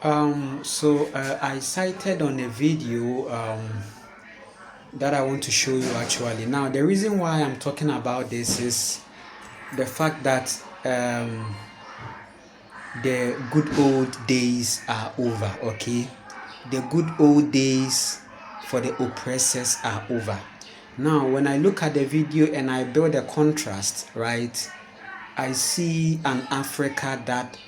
I cited on a video that I want to show you actually. Now, the reason why I'm talking about this is the fact that the good old days are over, okay? The good old days for the oppressors are over. Now, when I look at the video and I build a contrast, right, I see an Africa that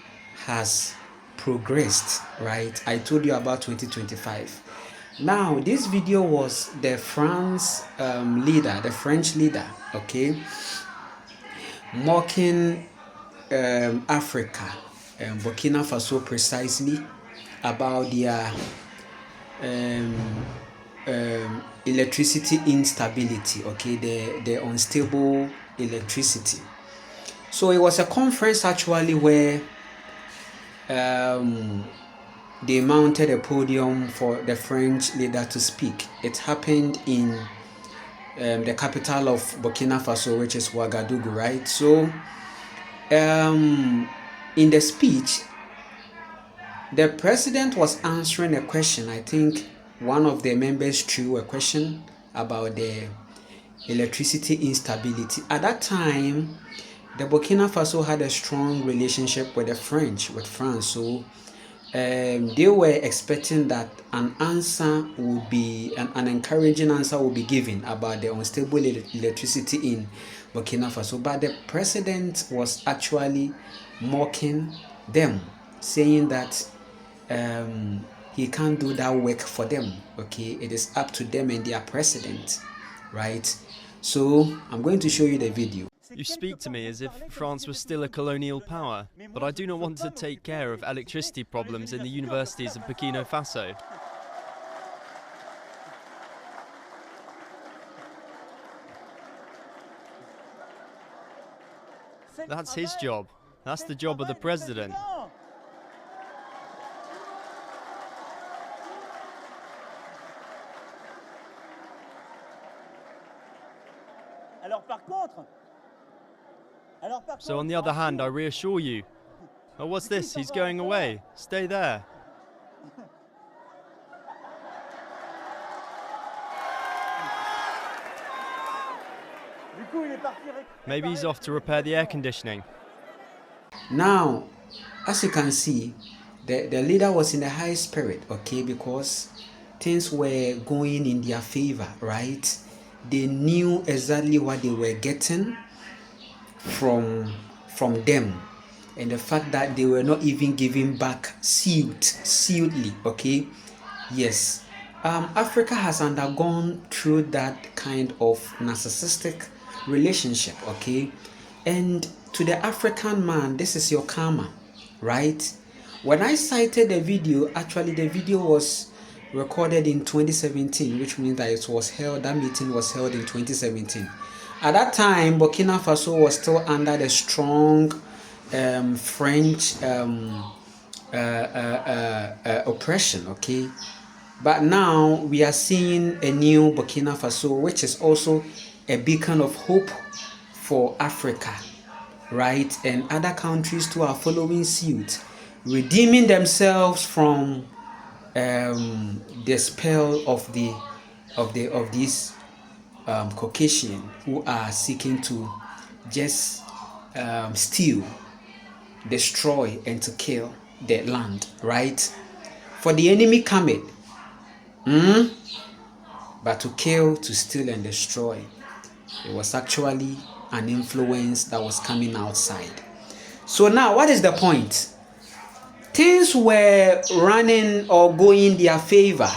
has progressed, right? I told you about 2025. Now, this video was the French leader, okay, mocking Africa, Burkina Faso precisely, about their electricity instability, okay, the unstable electricity. So it was a conference actually where they mounted a podium for the French leader to speak. It happened in the capital of Burkina Faso, which is Ouagadougou, right? So in the speech, the president was answering a question. I think one of the members threw a question about the electricity instability. At that time, the Burkina Faso had a strong relationship with France. So they were expecting that an answer would be, an encouraging answer would be given about the unstable electricity in Burkina Faso. But the president was actually mocking them, saying that he can't do that work for them. Okay, it is up to them and their president, right? So I'm going to show you the video. You speak to me as if France was still a colonial power, but I do not want to take care of electricity problems in the universities of Burkina Faso. That's his job. That's the job of the president. So on the other hand, I reassure you. Oh, what's this? He's going away. Stay there. Maybe he's off to repair the air conditioning. Now, as you can see, the leader was in a high spirit, okay, because things were going in their favor, right? They knew exactly what they were getting from them, and the fact that they were not even giving back sealedly, okay. Yes, Africa has undergone through that kind of narcissistic relationship, okay, and to the African man, this is your karma, right? When I cited the video, actually the video was recorded in 2017, which means that that meeting was held in 2017. At that time, Burkina Faso was still under the strong French oppression, okay? But now we are seeing a new Burkina Faso, which is also a beacon of hope for Africa, right? And other countries too are following suit, redeeming themselves from the spell of these Caucasian who are seeking to just steal, destroy, and to kill the land, right? For the enemy cometh, but to kill, to steal, and destroy. It was actually an influence that was coming outside. So now, what is the point? Things were running or going in their favor.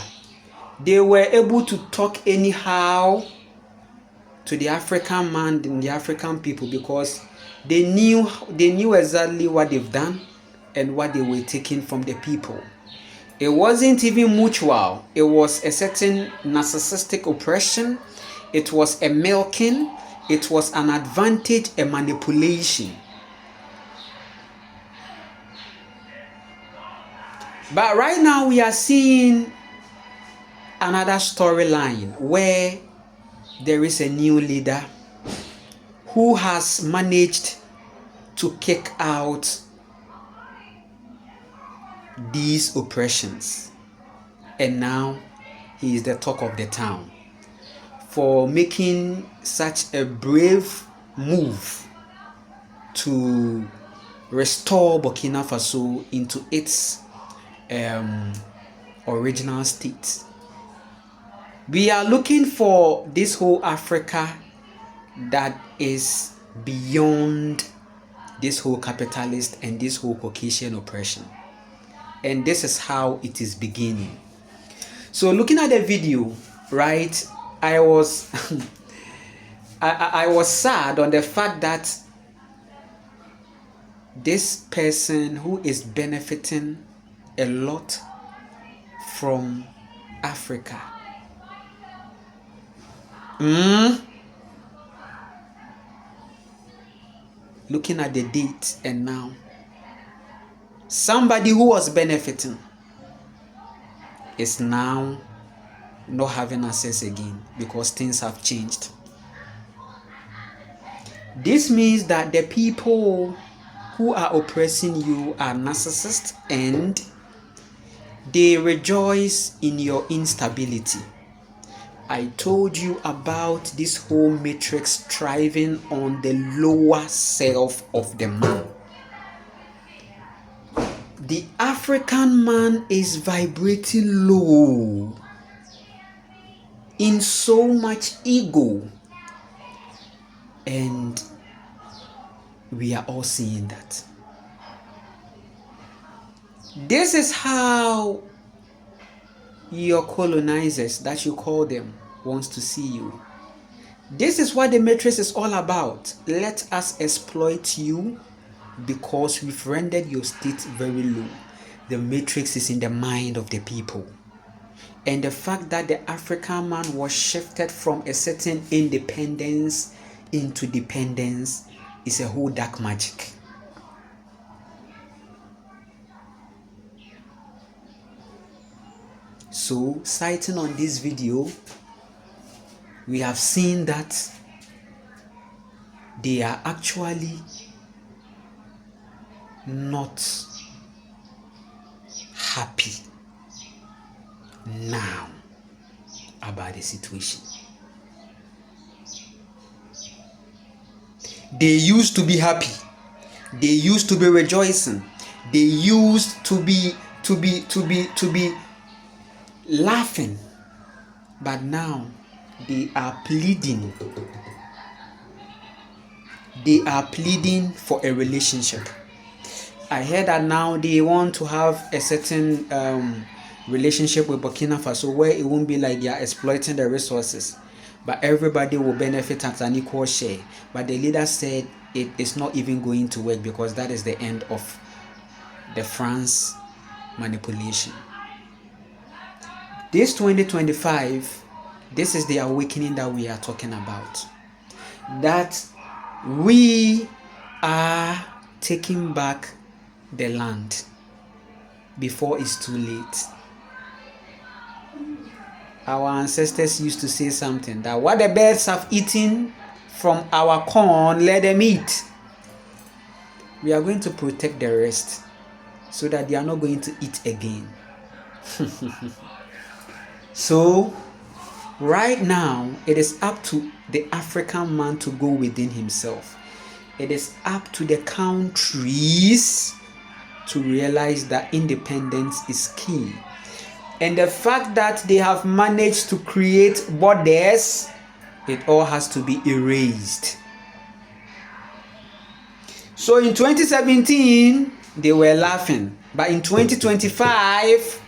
They were able to talk anyhow to the African man and the African people because they knew exactly what they've done and what they were taking from the people. It wasn't even mutual. It was a certain narcissistic oppression. It was a milking. It was an advantage, a manipulation. But right now we are seeing another storyline where there is a new leader who has managed to kick out these oppressions, and now he is the talk of the town for making such a brave move to restore Burkina Faso into its original state. We are looking for this whole Africa that is beyond this whole capitalist and this whole Caucasian oppression. And this is how it is beginning. So looking at the video, right, I was I was sad on the fact that this person who is benefiting a lot from Africa, looking at the date, and now somebody who was benefiting is now not having access again because things have changed. This means that the people who are oppressing you are narcissists and they rejoice in your instability. I told you about this whole matrix thriving on the lower self of the man. The African man is vibrating low in so much ego, and we are all seeing that. This is how your colonizers, that you call them, wants to see you. This is what the matrix is all about. Let us exploit you because we've rendered your state very low. The matrix is in the mind of the people. And the fact that the African man was shifted from a certain independence into dependence is a whole dark magic. So, citing on this video, we have seen that they are actually not happy now about the situation. They used to be happy. They used to be rejoicing. They used to be laughing. But now they are pleading. They are pleading for a relationship. I heard that now they want to have a certain relationship with Burkina Faso where it won't be like they are exploiting the resources, but everybody will benefit at an equal share. But the leader said it is not even going to work because that is the end of the France manipulation. This 2025, this is the awakening that we are talking about. That we are taking back the land before it's too late. Our ancestors used to say something that what the birds have eaten from our corn, let them eat. We are going to protect the rest so that they are not going to eat again. So right now, it is up to the African man to go within himself. It is up to the countries to realize that independence is key. And the fact that they have managed to create borders, it all has to be erased. So in 2017, they were laughing. But in 2025,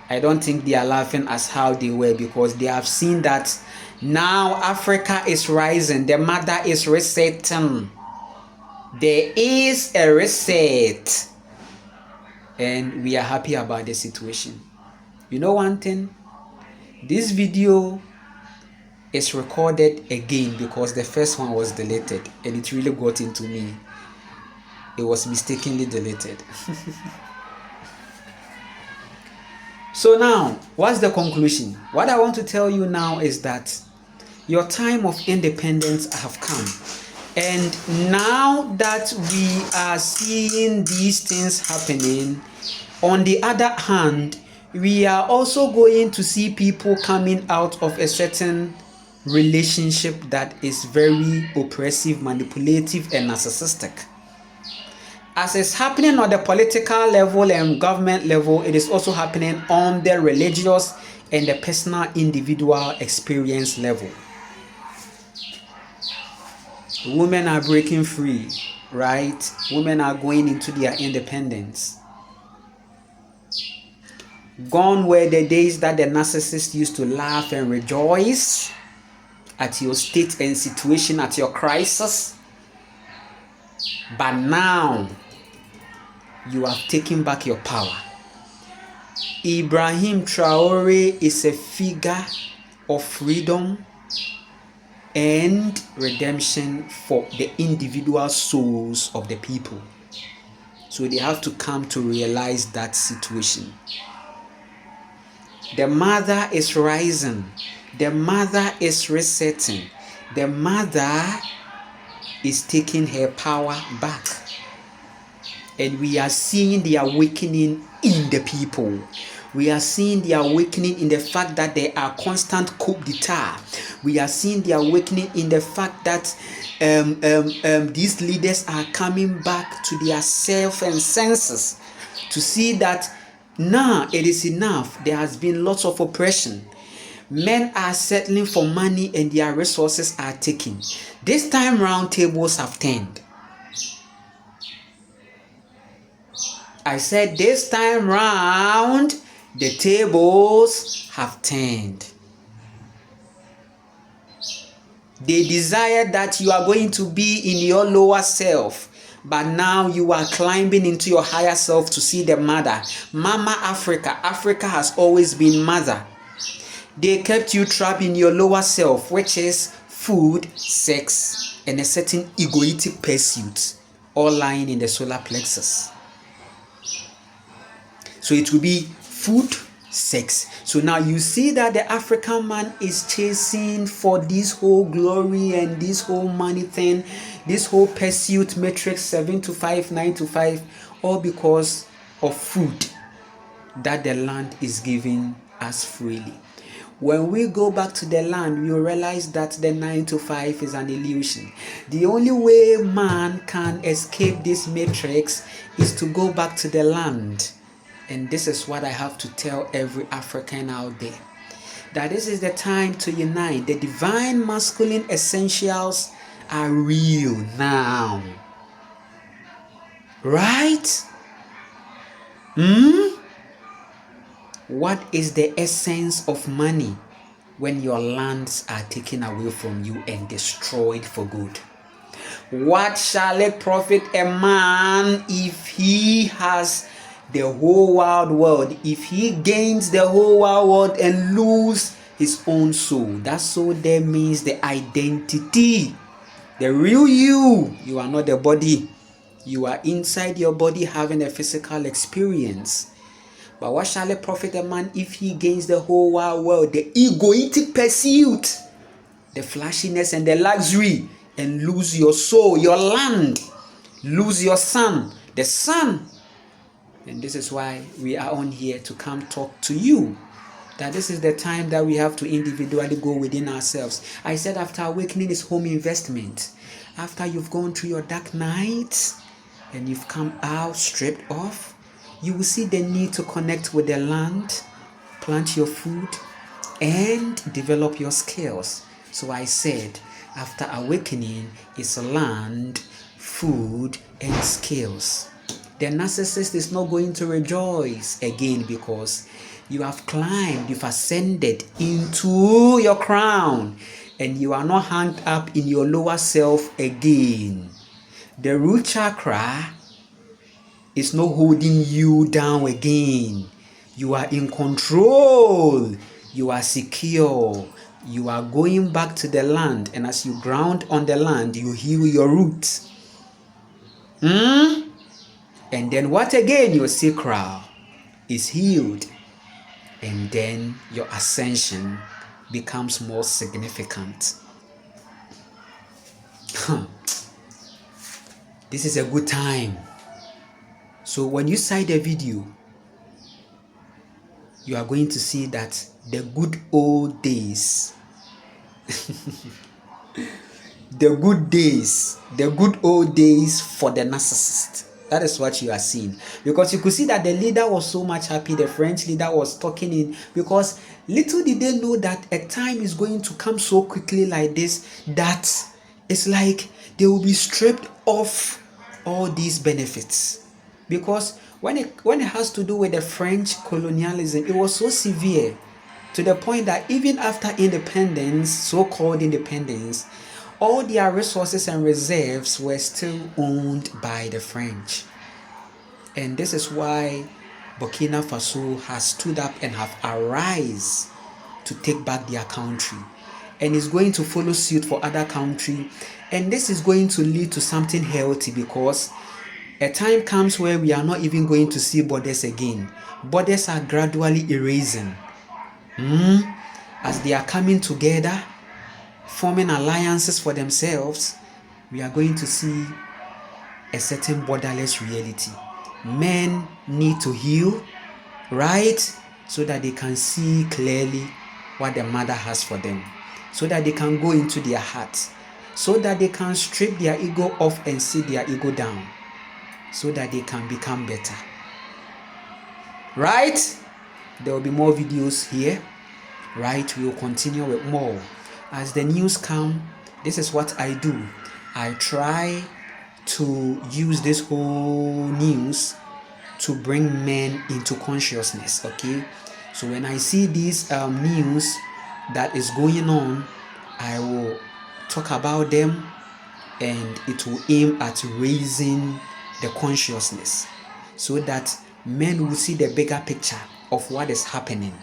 I don't think they are laughing as how they were, because they have seen that now Africa is rising. The mother is resetting. There is a reset. And we are happy about the situation. You know one thing? This video is recorded again because the first one was deleted and it really got into me. It was mistakenly deleted. So now, what's the conclusion? What I want to tell you now is that your time of independence have come. And now that we are seeing these things happening, on the other hand, we are also going to see people coming out of a certain relationship that is very oppressive, manipulative, and narcissistic. As it's happening on the political level and government level, it is also happening on the religious and the personal individual experience level. Women are breaking free, right? Women are going into their independence. Gone were the days that the narcissist used to laugh and rejoice at your state and situation, at your crisis. But now, you have taken back your power. Ibrahim Traore is a figure of freedom and redemption for the individual souls of the people. So they have to come to realize that situation. The mother is rising. The mother is resetting. The mother is taking her power back. And we are seeing the awakening in the people. We are seeing the awakening in the fact that there are constant coup d'etat. We are seeing the awakening in the fact that these leaders are coming back to their self and senses to see that now it is enough. There has been lots of oppression. Men are settling for money and their resources are taken. This time round, tables have turned. I said this time round, the tables have turned. They desire that you are going to be in your lower self, but now you are climbing into your higher self to see the mother. Mama Africa. Africa has always been mother. They kept you trapped in your lower self, which is food, sex, and a certain egoistic pursuit, all lying in the solar plexus. So it will be food, sex. So now you see that the African man is chasing for this whole glory and this whole money thing, this whole pursuit matrix 7 to 5, 9 to 5, all because of food that the land is giving us freely. When we go back to the land, we will realize that the 9 to 5 is an illusion. The only way man can escape this matrix is to go back to the land. And this is what I have to tell every African out there. That this is the time to unite. The divine masculine essentials are real now. Right? What is the essence of money when your lands are taken away from you and destroyed for good? What shall it profit a man if he has the whole wide world, if he gains the whole wide world and lose his own soul? That soul there means the identity, the real you. You are not the body. You are inside your body having a physical experience. But what shall it profit a man if he gains the whole wide world? The egoistic pursuit, the flashiness and the luxury, and lose your soul, your land, lose your son, the sun. And this is why we are on here to come talk to you. That this is the time that we have to individually go within ourselves. I said after awakening is home investment. After you've gone through your dark nights and you've come out stripped off, you will see the need to connect with the land, plant your food, and develop your skills. So I said after awakening is land, food, and skills. The narcissist is not going to rejoice again because you have climbed, you've ascended into your crown, and you are not hung up in your lower self again. The root chakra is not holding you down again. You are in control. You are secure. You are going back to the land, and as you ground on the land, you heal your roots. And then what again? Your sacral is healed. And then your ascension becomes more significant. This is a good time. So when you see the video, you are going to see that the good old days, the good old days for the narcissist. That is what you are seeing. Because you could see that the leader was so much happy. The French leader was talking in, because little did they know that a time is going to come so quickly like this, that it's like they will be stripped of all these benefits. Because when it has to do with the French colonialism, it was so severe, to the point that even after independence, so-called independence, all their resources and reserves were still owned by the French. And this is why Burkina Faso has stood up and have arisen to take back their country, and is going to follow suit for other countries. And this is going to lead to something healthy, because a time comes where we are not even going to see borders again. Borders are gradually erasing. As they are coming together, forming alliances for themselves, we are going to see a certain borderless reality. Men need to heal, right? So that they can see clearly what the mother has for them, so that they can go into their heart, so that they can strip their ego off and sit their ego down, so that they can become better. Right? There will be more videos here. Right? We will continue with more. As the news come, this is what I do. I try to use this whole news to bring men into consciousness. Okay, so when I see this news that is going on, I will talk about them, and it will aim at raising the consciousness, so that men will see the bigger picture of what is happening.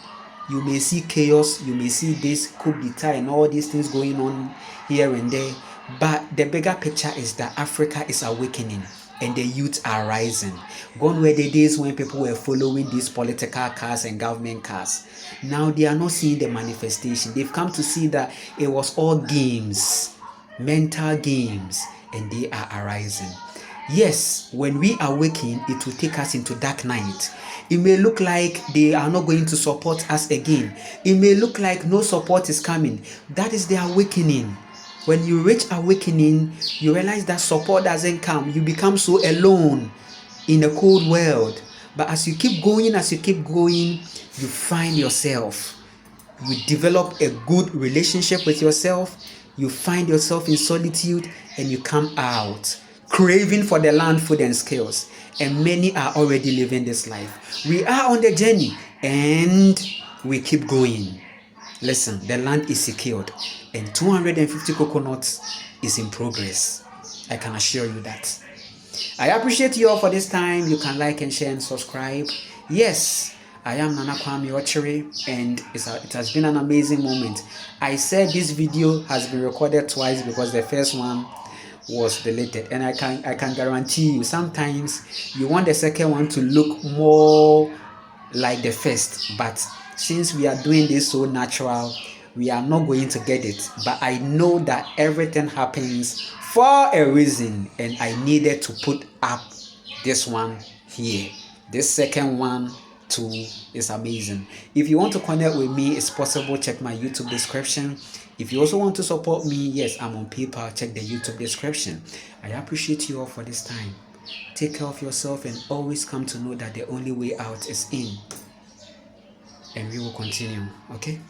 You may see chaos, you may see this coup d'etat and all these things going on here and there, but the bigger picture is that Africa is awakening and the youth are rising. Gone were the days when people were following these political cars and government cars. Now they are not seeing the manifestation. They've come to see that it was all games, mental games, and they are arising. Yes, when we awaken, it will take us into dark night. It may look like they are not going to support us again. It may look like no support is coming. That is the awakening. When you reach awakening, you realize that support doesn't come. You become so alone in a cold world. But as you keep going, you find yourself. You develop a good relationship with yourself. You find yourself in solitude, and you come out craving for the land, food, and skills. And many are already living this life. We are on the journey, and we keep going. Listen, the land is secured, and 250 coconuts is in progress. I can assure you that. I appreciate you all for this time. You can like and share and subscribe. Yes, I am Nana Kwame Ochiri, and it has been an amazing moment. I said this video has been recorded twice because the first one was deleted, and I can guarantee you sometimes you want the second one to look more like the first, but since we are doing this so natural, we are not going to get it. But I know that everything happens for a reason, and I needed to put up this one here. This second one too is amazing. If you want to connect with me, it's possible. Check my YouTube description. If you also want to support me, yes, I'm on PayPal. Check the YouTube description. I appreciate you all for this time. Take care of yourself, and always come to know that the only way out is in. And we will continue. Okay?